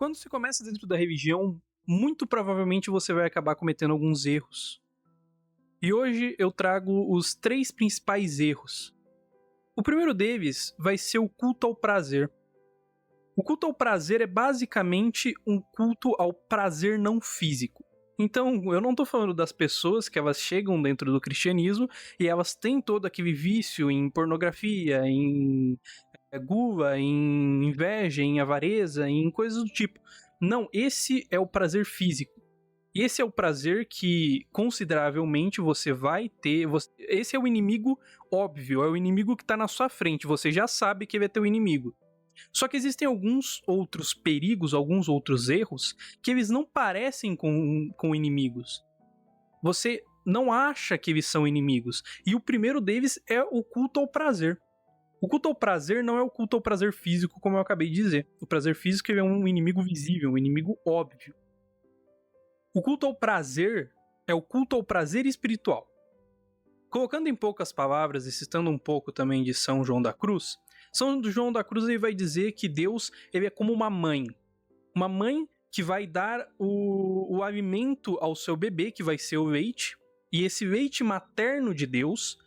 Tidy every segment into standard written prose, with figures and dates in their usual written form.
Quando se começa dentro da religião, muito provavelmente você vai acabar cometendo alguns erros. E hoje eu trago os 3 principais erros. O primeiro deles vai ser o culto ao prazer. O culto ao prazer é basicamente um culto ao prazer não físico. Então, eu não tô falando das pessoas que elas chegam dentro do cristianismo e elas têm todo aquele vício em pornografia, em gula, em inveja, em avareza, em coisas do tipo. Não, esse é o prazer físico. Esse é o prazer que, consideravelmente, você vai ter. Esse é o inimigo óbvio, é o inimigo que tá na sua frente. Você já sabe que ele é teu inimigo. Só que existem alguns outros perigos, alguns outros erros, que eles não parecem com inimigos. Você não acha que eles são inimigos. E o primeiro deles é o culto ao prazer. O culto ao prazer não é o culto ao prazer físico, como eu acabei de dizer. O prazer físico é um inimigo visível, um inimigo óbvio. O culto ao prazer é o culto ao prazer espiritual. Colocando em poucas palavras e citando um pouco também de São João da Cruz, São João da Cruz ele vai dizer que Deus ele é como uma mãe que vai dar o alimento ao seu bebê, que vai ser o leite, e esse leite materno de Deus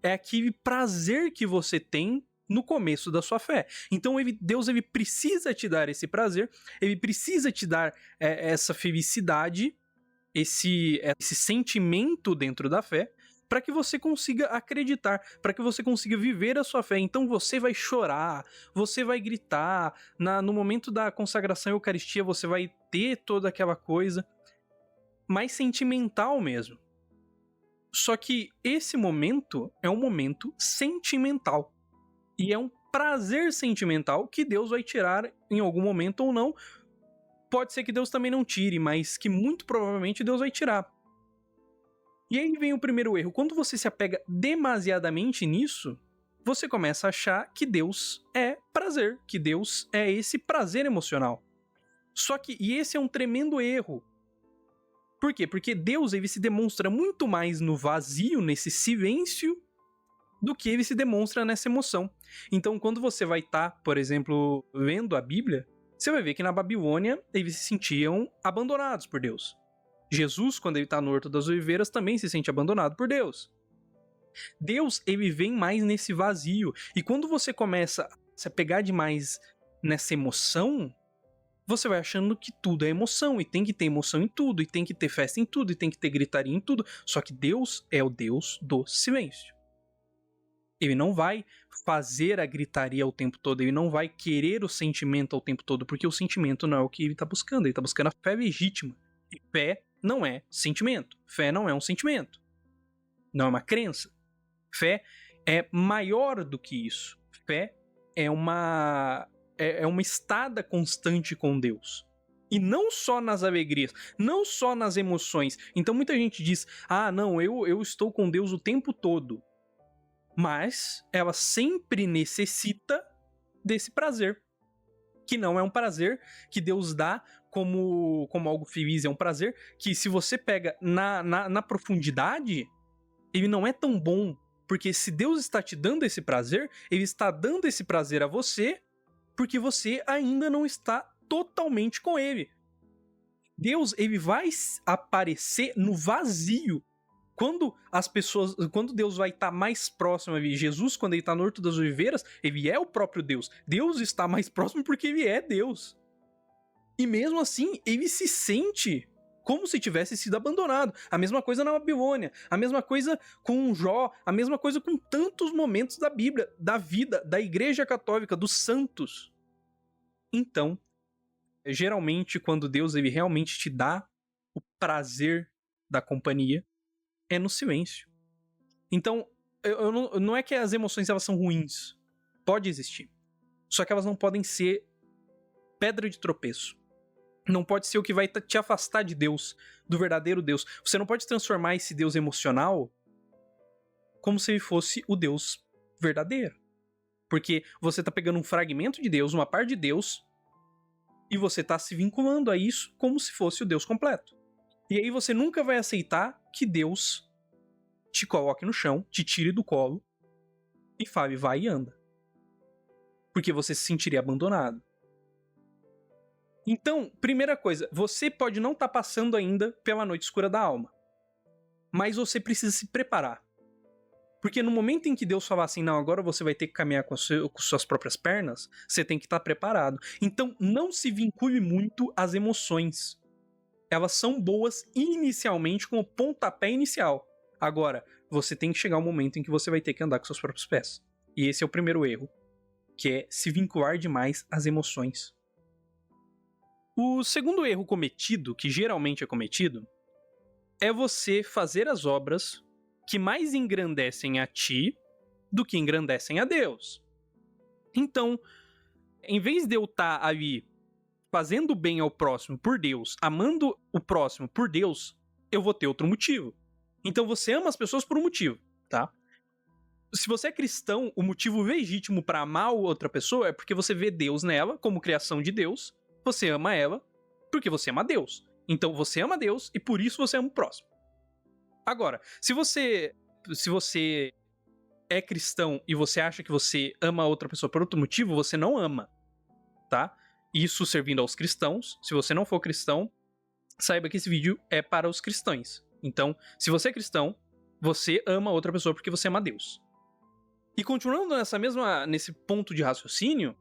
é aquele prazer que você tem no começo da sua fé. Então Deus ele precisa te dar esse prazer, ele precisa te dar essa felicidade, esse sentimento dentro da fé, para que você consiga acreditar, para que você consiga viver a sua fé. Então você vai chorar, você vai gritar, no momento da consagração à Eucaristia você vai ter toda aquela coisa mais sentimental mesmo. Só que esse momento é um momento sentimental. E é um prazer sentimental que Deus vai tirar em algum momento ou não. Pode ser que Deus também não tire, mas que muito provavelmente Deus vai tirar. E aí vem o primeiro erro. Quando você se apega demasiadamente nisso, você começa a achar que Deus é prazer, que Deus é esse prazer emocional. Só que, e esse é um tremendo erro. Por quê? Porque Deus ele se demonstra muito mais no vazio, nesse silêncio, do que ele se demonstra nessa emoção. Então, quando você vai estar, por exemplo, lendo a Bíblia, você vai ver que na Babilônia eles se sentiam abandonados por Deus. Jesus, quando ele está no Horto das Oliveiras, também se sente abandonado por Deus. Deus, ele vem mais nesse vazio. E quando você começa a se apegar demais nessa emoção, você vai achando que tudo é emoção, e tem que ter emoção em tudo, e tem que ter festa em tudo, e tem que ter gritaria em tudo. Só que Deus é o Deus do silêncio. Ele não vai fazer a gritaria o tempo todo, ele não vai querer o sentimento o tempo todo, porque o sentimento não é o que ele está buscando, ele está buscando a fé legítima. E fé não é sentimento, fé não é um sentimento, não é uma crença. Fé é maior do que isso. Fé é uma estada constante com Deus. E não só nas alegrias, não só nas emoções. Então muita gente diz, não, eu estou com Deus o tempo todo. Mas ela sempre necessita desse prazer. Que não é um prazer que Deus dá como algo feliz, é um prazer que se você pega na profundidade, ele não é tão bom. Porque se Deus está te dando esse prazer, ele está dando esse prazer a você porque você ainda não está totalmente com ele. Deus, ele vai aparecer no vazio. Quando Deus vai estar mais próximo a Jesus, quando ele está no Horto das Oliveiras, ele é o próprio Deus. Deus está mais próximo porque ele é Deus. E mesmo assim, ele se sente como se tivesse sido abandonado. A mesma coisa na Babilônia, a mesma coisa com Jó, a mesma coisa com tantos momentos da Bíblia, da vida, da Igreja Católica, dos santos. Então, geralmente, quando Deus ele realmente te dá o prazer da companhia, é no silêncio. Então, não é que as emoções elas são ruins. Pode existir. Só que elas não podem ser pedra de tropeço. Não pode ser o que vai te afastar de Deus, do verdadeiro Deus. Você não pode transformar esse Deus emocional como se ele fosse o Deus verdadeiro. Porque você tá pegando um fragmento de Deus, uma parte de Deus, e você tá se vinculando a isso como se fosse o Deus completo. E aí você nunca vai aceitar que Deus te coloque no chão, te tire do colo e fale, vai e anda. Porque você se sentiria abandonado. Então, primeira coisa, você pode não estar passando ainda pela noite escura da alma, mas você precisa se preparar. Porque no momento em que Deus falar assim, não, agora você vai ter que caminhar com suas próprias pernas, você tem que estar preparado. Então, não se vincule muito às emoções. Elas são boas inicialmente como pontapé inicial. Agora, você tem que chegar um momento em que você vai ter que andar com seus próprios pés. E esse é o primeiro erro, que é se vincular demais às emoções. O segundo erro cometido, que geralmente é cometido, é você fazer as obras que mais engrandecem a ti do que engrandecem a Deus. Então, em vez de eu estar ali fazendo bem ao próximo por Deus, amando o próximo por Deus, eu vou ter outro motivo. Então você ama as pessoas por um motivo, tá? Se você é cristão, o motivo legítimo para amar outra pessoa é porque você vê Deus nela como criação de Deus, você ama ela porque você ama Deus. Então você ama Deus e por isso você ama o próximo. Agora, se você é cristão e você acha que você ama outra pessoa por outro motivo, você não ama, tá? Isso servindo aos cristãos. Se você não for cristão, saiba que esse vídeo é para os cristãos. Então, se você é cristão, você ama outra pessoa porque você ama Deus. E continuando nesse ponto de raciocínio,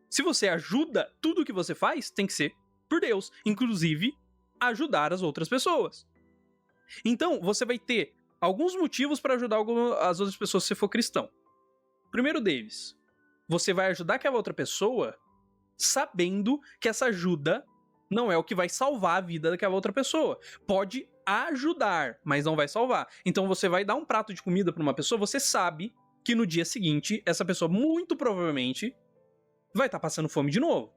se você ajuda, tudo que você faz tem que ser por Deus, inclusive ajudar as outras pessoas. Então, você vai ter alguns motivos para ajudar as outras pessoas se você for cristão. Primeiro deles, você vai ajudar aquela outra pessoa sabendo que essa ajuda não é o que vai salvar a vida daquela outra pessoa. Pode ajudar, mas não vai salvar. Então você vai dar um prato de comida para uma pessoa, você sabe que no dia seguinte, essa pessoa muito provavelmente vai estar passando fome de novo.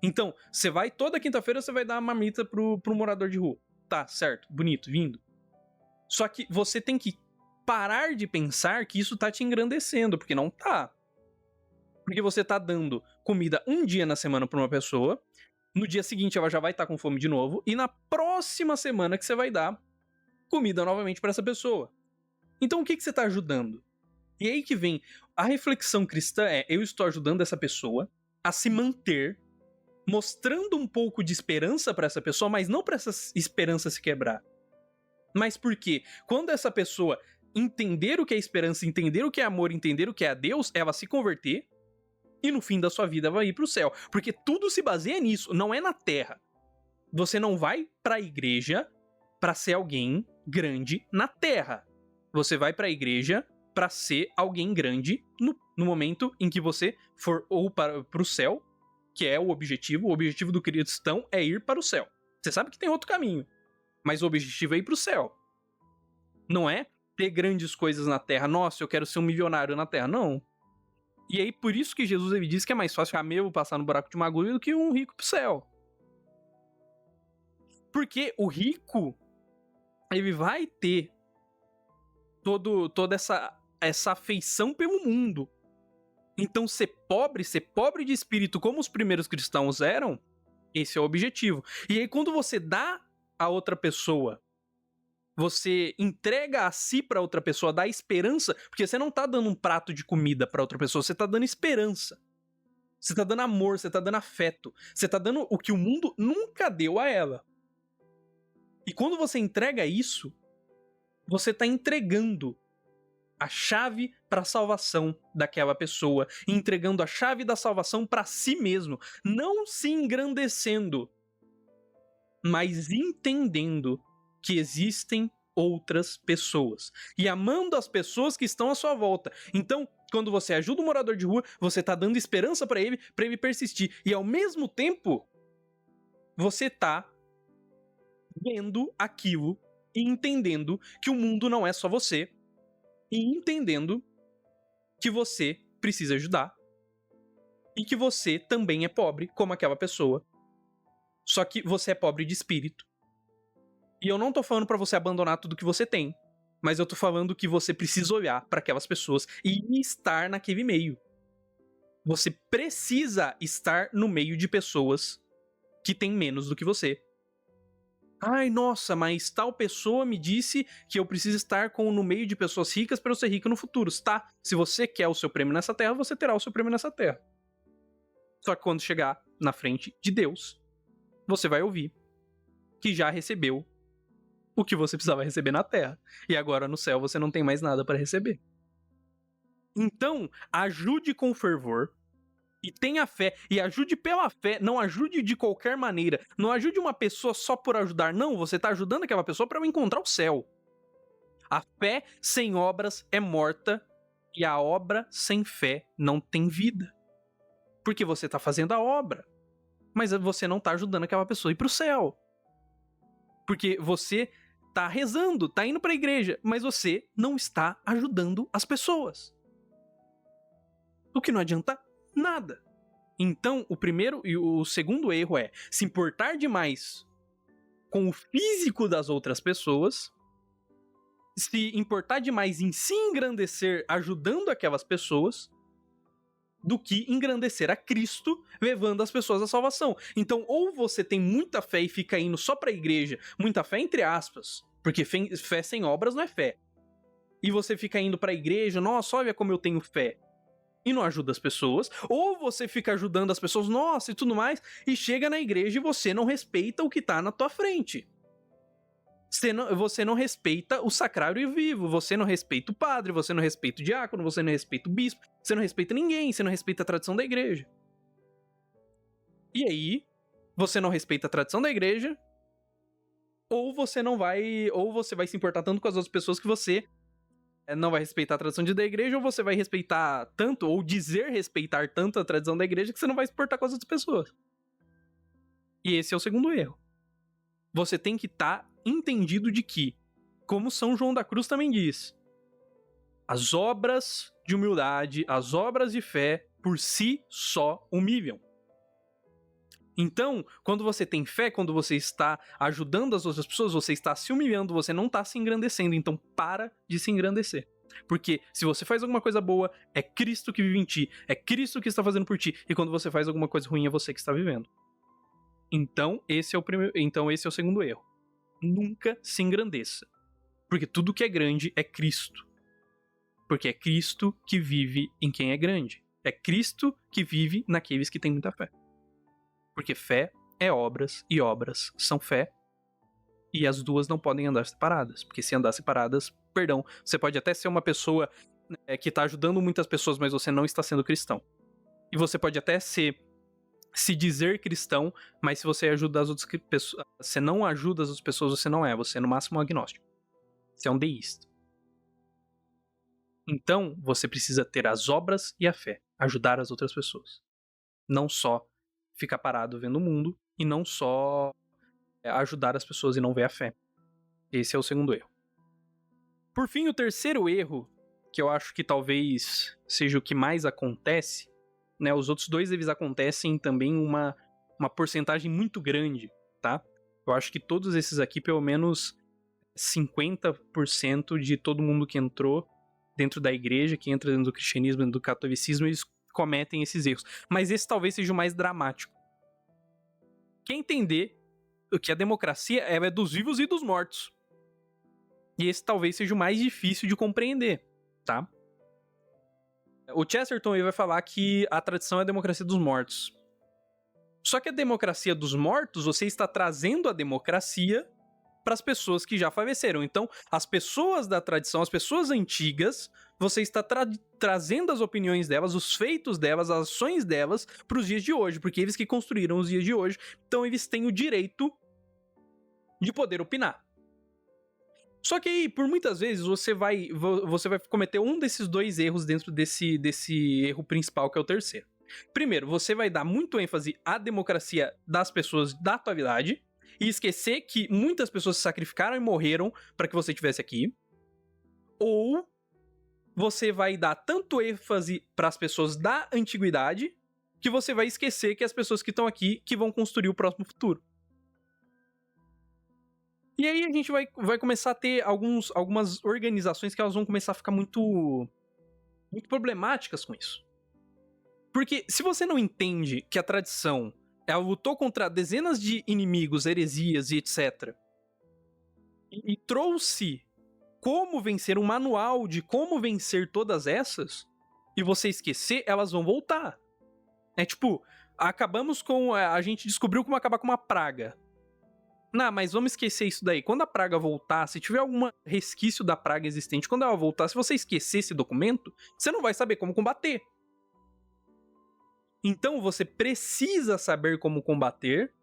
Então, você vai, toda quinta-feira você vai dar uma marmita pro morador de rua. Tá, certo, bonito, vindo. Só que você tem que parar de pensar que isso tá te engrandecendo, porque não tá. Porque você tá dando comida um dia na semana pra uma pessoa, no dia seguinte ela já vai estar com fome de novo, e na próxima semana que você vai dar comida novamente pra essa pessoa. Então o que você tá ajudando? E aí que vem a reflexão cristã eu estou ajudando essa pessoa a se manter, mostrando um pouco de esperança pra essa pessoa, mas não pra essa esperança se quebrar. Mas porque quando essa pessoa entender o que é esperança, entender o que é amor, entender o que é Deus, ela se converter e no fim da sua vida vai ir pro céu. Porque tudo se baseia nisso, não é na terra. Você não vai pra igreja pra ser alguém grande na terra. Você vai pra igreja pra ser alguém grande no momento em que você for ou pro céu, que é o objetivo do cristão é ir para o céu. Você sabe que tem outro caminho, mas o objetivo é ir pro céu. Não é ter grandes coisas na terra. Nossa, eu quero ser um milionário na terra. Não. E aí, por isso que Jesus ele diz que é mais fácil camelo passar no buraco de uma agulha do que um rico pro céu. Porque o rico, ele vai ter toda essa afeição pelo mundo. Então, ser pobre de espírito como os primeiros cristãos eram, esse é o objetivo. E aí, quando você dá a outra pessoa, você entrega a si pra outra pessoa, dá esperança, porque você não tá dando um prato de comida pra outra pessoa, você tá dando esperança. Você tá dando amor, você tá dando afeto. Você tá dando o que o mundo nunca deu a ela. E quando você entrega isso, você tá entregando a chave pra salvação daquela pessoa, entregando a chave da salvação pra si mesmo, não se engrandecendo, mas entendendo que existem outras pessoas e amando as pessoas que estão à sua volta. Então, quando você ajuda um morador de rua, você tá dando esperança pra ele persistir. E ao mesmo tempo, você tá vendo aquilo e entendendo que o mundo não é só você e entendendo que você precisa ajudar e que você também é pobre como aquela pessoa. Só que você é pobre de espírito. E eu não tô falando pra você abandonar tudo que você tem, mas eu tô falando que você precisa olhar pra aquelas pessoas e estar naquele meio. Você precisa estar no meio de pessoas que têm menos do que você. Ai, nossa, mas tal pessoa me disse que eu preciso estar no meio de pessoas ricas para eu ser rico no futuro. Tá, se você quer o seu prêmio nessa terra, você terá o seu prêmio nessa terra. Só que quando chegar na frente de Deus, você vai ouvir que já recebeu o que você precisava receber na Terra. E agora no céu você não tem mais nada para receber. Então, ajude com fervor e tenha fé. E ajude pela fé, não ajude de qualquer maneira. Não ajude uma pessoa só por ajudar. Não, você está ajudando aquela pessoa para encontrar o céu. A fé sem obras é morta e a obra sem fé não tem vida. Porque você está fazendo a obra, mas você não está ajudando aquela pessoa a ir para o céu. Porque você está rezando, está indo para a igreja, mas você não está ajudando as pessoas. O que não adianta nada. Então, o primeiro e o segundo erro é se importar demais com o físico das outras pessoas, se importar demais em se engrandecer ajudando aquelas pessoas, do que engrandecer a Cristo levando as pessoas à salvação. Então, ou você tem muita fé e fica indo só pra igreja, muita fé entre aspas, porque fé sem obras não é fé. E você fica indo pra igreja, nossa, olha como eu tenho fé, e não ajuda as pessoas, ou você fica ajudando as pessoas, nossa, e tudo mais, e chega na igreja e você não respeita o que tá na tua frente. Você não respeita o sacrário vivo, você não respeita o padre, você não respeita o diácono, você não respeita o bispo, você não respeita ninguém, você não respeita a tradição da igreja. E aí, você não respeita a tradição da igreja, ou você vai se importar tanto com as outras pessoas que você não vai respeitar a tradição da igreja, ou você vai respeitar tanto, ou dizer respeitar tanto a tradição da igreja, que você não vai se importar com as outras pessoas. E esse é o segundo erro. Você tem que estar entendido de que, como São João da Cruz também diz, as obras de humildade, as obras de fé, por si só humilham. Então, quando você tem fé, quando você está ajudando as outras pessoas, você está se humilhando, você não está se engrandecendo. Então, para de se engrandecer. Porque se você faz alguma coisa boa, é Cristo que vive em ti, é Cristo que está fazendo por ti. E quando você faz alguma coisa ruim, é você que está vivendo. Então, esse é o segundo erro. Nunca se engrandeça. Porque tudo que é grande é Cristo. Porque é Cristo que vive em quem é grande. É Cristo que vive naqueles que têm muita fé. Porque fé é obras e obras são fé. E as duas não podem andar separadas. Porque se andar separadas, você pode até ser uma pessoa que está ajudando muitas pessoas, mas você não está sendo cristão. E você pode até se dizer cristão, mas se você ajuda as outras pessoas, você não ajuda as outras pessoas, você não é. Você é no máximo um agnóstico. Você é um deísta. Então, você precisa ter as obras e a fé. Ajudar as outras pessoas. Não só ficar parado vendo o mundo e não só ajudar as pessoas e não ver a fé. Esse é o segundo erro. Por fim, o terceiro erro, que eu acho que talvez seja o que mais acontece, né? Os outros dois eles acontecem também uma porcentagem muito grande, tá? Eu acho que todos esses aqui, pelo menos 50% de todo mundo que entrou dentro da igreja, que entra dentro do cristianismo, dentro do catolicismo, eles cometem esses erros. Mas esse talvez seja o mais dramático. Quer entender que a democracia é dos vivos e dos mortos. E esse talvez seja o mais difícil de compreender, tá? O Chesterton vai falar que a tradição é a democracia dos mortos. Só que a democracia dos mortos, você está trazendo a democracia para as pessoas que já faleceram. Então, as pessoas da tradição, as pessoas antigas, você está trazendo as opiniões delas, os feitos delas, as ações delas para os dias de hoje, porque eles que construíram os dias de hoje, então eles têm o direito de poder opinar. Só que aí, por muitas vezes, você vai cometer um desses dois erros dentro desse erro principal, que é o terceiro. Primeiro, você vai dar muito ênfase à democracia das pessoas da atualidade e esquecer que muitas pessoas se sacrificaram e morreram para que você estivesse aqui. Ou você vai dar tanto ênfase para as pessoas da antiguidade que você vai esquecer que as pessoas que estão aqui que vão construir o próximo futuro. E aí a gente vai começar a ter algumas organizações que elas vão começar a ficar muito problemáticas com isso. Porque se você não entende que a tradição ela lutou contra dezenas de inimigos, heresias e etc. E trouxe como vencer, um manual de como vencer todas essas, e você esquecer, elas vão voltar. É tipo, acabamos com... A gente descobriu como acabar com uma praga. Não, mas vamos esquecer isso daí. Quando a praga voltar, se tiver algum resquício da praga existente, quando ela voltar, se você esquecer esse documento, você não vai saber como combater. Então você precisa saber como combater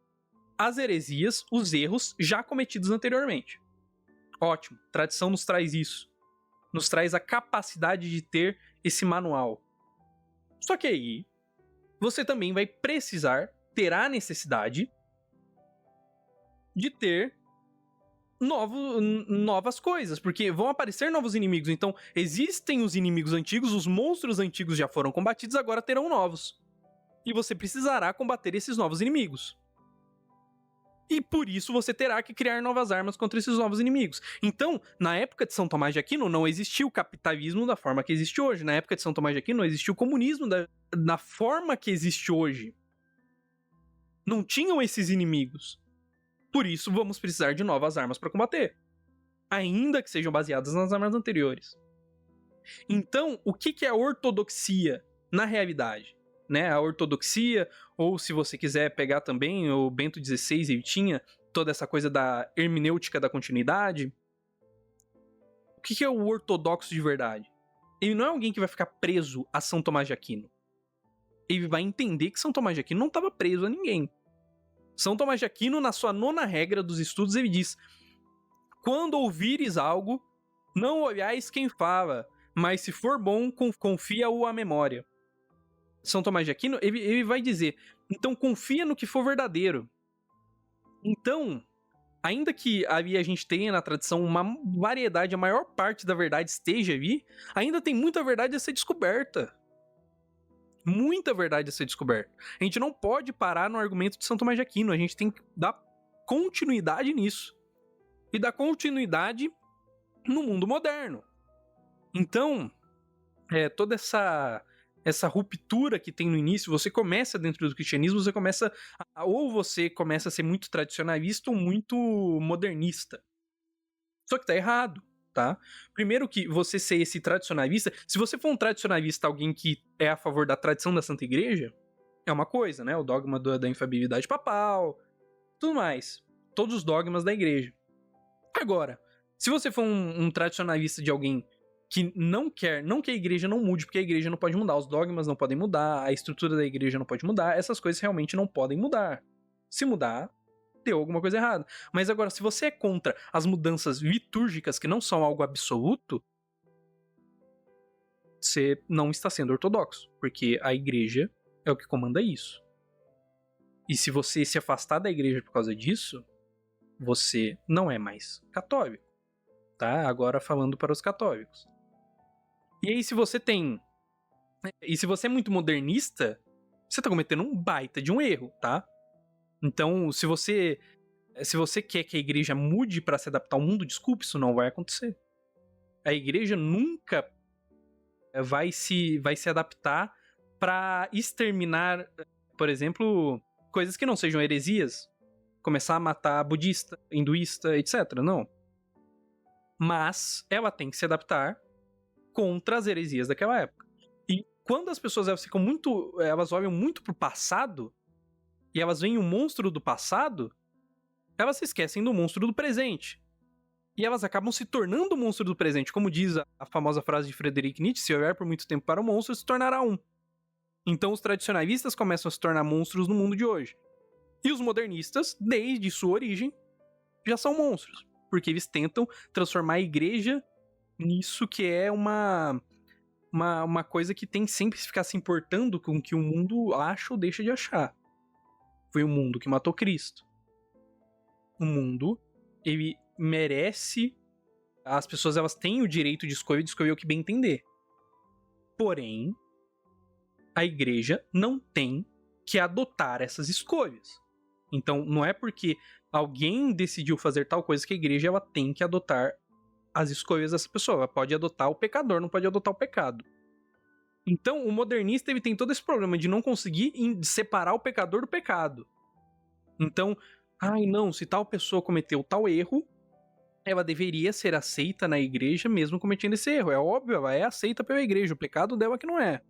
as heresias, os erros já cometidos anteriormente. Ótimo, tradição nos traz isso. Nos traz a capacidade de ter esse manual. Só que aí, você também vai precisar, terá a necessidade de ter novas coisas, porque vão aparecer novos inimigos. Então, existem os inimigos antigos, os monstros antigos já foram combatidos, agora terão novos. E você precisará combater esses novos inimigos. E por isso você terá que criar novas armas contra esses novos inimigos. Então, na época de São Tomás de Aquino, não existia o capitalismo da forma que existe hoje. Na época de São Tomás de Aquino, não existia o comunismo da forma que existe hoje. Não tinham esses inimigos. Por isso, vamos precisar de novas armas para combater. Ainda que sejam baseadas nas armas anteriores. Então, o que é a ortodoxia na realidade? Né? A ortodoxia, ou se você quiser pegar também, o Bento XVI, ele tinha toda essa coisa da hermenêutica da continuidade. O que é o ortodoxo de verdade? Ele não é alguém que vai ficar preso a São Tomás de Aquino. Ele vai entender que São Tomás de Aquino não estava preso a ninguém. São Tomás de Aquino, na sua 9ª regra dos estudos, ele diz: quando ouvires algo, não olhais quem fala, mas se for bom, confia-o à memória. São Tomás de Aquino, ele vai dizer, então confia no que for verdadeiro. Então, ainda que ali a gente tenha na tradição uma variedade, a maior parte da verdade esteja ali, ainda tem muita verdade a ser descoberta. Muita verdade a ser descoberta. A gente não pode parar no argumento de São Tomás de Aquino, a gente tem que dar continuidade nisso. E dar continuidade no mundo moderno. Então, toda essa ruptura que tem no início, você começa dentro do cristianismo, ou você começa a ser muito tradicionalista ou muito modernista. Só que tá errado, tá? Primeiro que você ser esse tradicionalista, se você for um tradicionalista, alguém que é a favor da tradição da Santa Igreja, é uma coisa, né? O dogma da infabilidade papal, tudo mais. Todos os dogmas da igreja. Agora, se você for um tradicionalista de alguém que não quer que a igreja não mude, porque a igreja não pode mudar, os dogmas não podem mudar, a estrutura da igreja não pode mudar, essas coisas realmente não podem mudar. Se mudar, deu alguma coisa errada. Mas agora, se você é contra as mudanças litúrgicas que não são algo absoluto, você não está sendo ortodoxo, porque a igreja é o que comanda isso. E se você se afastar da igreja por causa disso, você não é mais católico, tá? Agora falando para os católicos. E aí, se você é muito modernista, você tá cometendo um baita de um erro, tá? Então, se você quer que a igreja mude para se adaptar ao mundo, desculpe, isso não vai acontecer. A igreja nunca vai se adaptar para exterminar, por exemplo, coisas que não sejam heresias. Começar a matar budista, hinduísta, etc. Não. Mas ela tem que se adaptar contra as heresias daquela época. E quando as pessoas elas olham muito pro passado, e elas veem o monstro do passado, elas se esquecem do monstro do presente. E elas acabam se tornando o monstro do presente. Como diz a famosa frase de Friedrich Nietzsche, se olhar por muito tempo para o monstro, se tornará um. Então os tradicionalistas começam a se tornar monstros no mundo de hoje. E os modernistas, desde sua origem, já são monstros. Porque eles tentam transformar a igreja nisso que é uma coisa que tem sempre que ficar se importando com o que o mundo acha ou deixa de achar. Foi o mundo que matou Cristo. O mundo, ele merece... As pessoas, elas têm o direito de escolher o que bem entender. Porém, a igreja não tem que adotar essas escolhas. Então, não é porque alguém decidiu fazer tal coisa que a igreja ela tem que adotar as escolhas dessa pessoa. Ela pode adotar o pecador, não pode adotar o pecado. Então, o modernista ele tem todo esse problema de não conseguir separar o pecador do pecado. Então, se tal pessoa cometeu tal erro, ela deveria ser aceita na igreja mesmo cometendo esse erro. É óbvio, ela é aceita pela igreja, o pecado dela que não é.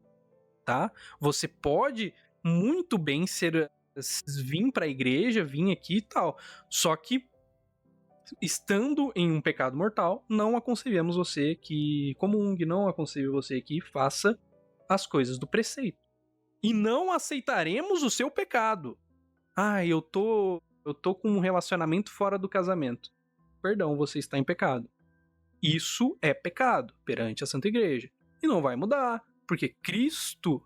Tá? Você pode muito bem vir pra igreja, vir aqui e tal. Só que, estando em um pecado mortal, não aconselhamos você que comungue, não aconselho você que faça as coisas do preceito. E não aceitaremos o seu pecado. Eu tô com um relacionamento fora do casamento. Perdão, você está em pecado. Isso é pecado perante a Santa Igreja. E não vai mudar, porque Cristo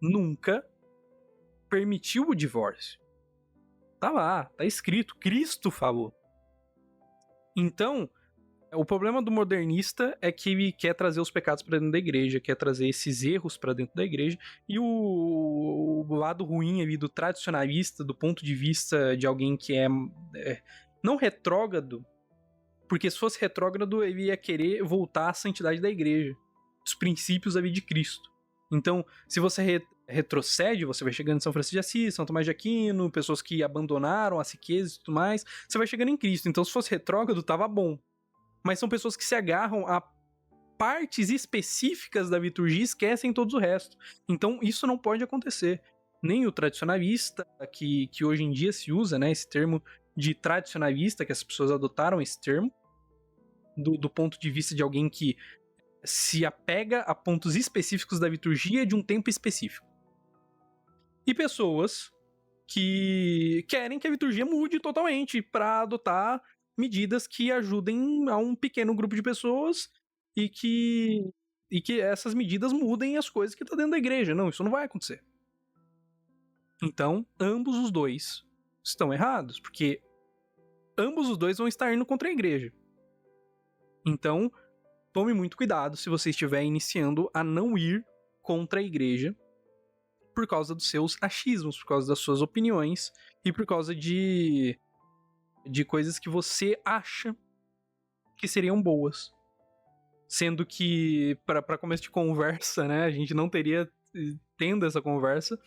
nunca permitiu o divórcio. Tá lá, tá escrito, Cristo falou. Então, o problema do modernista é que ele quer trazer os pecados para dentro da igreja, quer trazer esses erros para dentro da igreja, e o lado ruim ali do tradicionalista, do ponto de vista de alguém que é não retrógrado, porque se fosse retrógrado ele ia querer voltar à santidade da igreja, os princípios ali de Cristo. Então, se você retrocede, você vai chegando em São Francisco de Assis, São Tomás de Aquino, pessoas que abandonaram a ascequese e tudo mais, você vai chegando em Cristo. Então, se fosse retrógrado, tava bom. Mas são pessoas que se agarram a partes específicas da liturgia e esquecem todo o resto. Então, isso não pode acontecer. Nem o tradicionalista, que hoje em dia se usa, né, esse termo de tradicionalista, que as pessoas adotaram esse termo, do ponto de vista de alguém que se apega a pontos específicos da liturgia de um tempo específico. E pessoas que querem que a liturgia mude totalmente para adotar medidas que ajudem a um pequeno grupo de pessoas e que essas medidas mudem as coisas que estão dentro da igreja. Não, isso não vai acontecer. Então, ambos os dois estão errados, porque ambos os dois vão estar indo contra a igreja. Então, tome muito cuidado se você estiver iniciando a não ir contra a igreja por causa dos seus achismos, por causa das suas opiniões e por causa de coisas que você acha que seriam boas. Sendo que, para começo de conversa, né, a gente não teria tendo essa conversa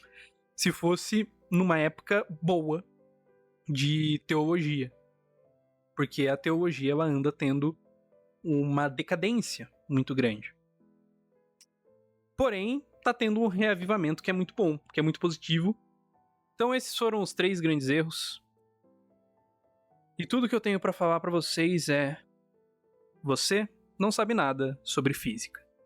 se fosse numa época boa de teologia. Porque a teologia, ela anda tendo uma decadência muito grande. Porém, tá tendo um reavivamento que é muito bom, que é muito positivo. Então esses foram os 3 grandes erros. E tudo que eu tenho para falar para vocês é: você não sabe nada sobre física.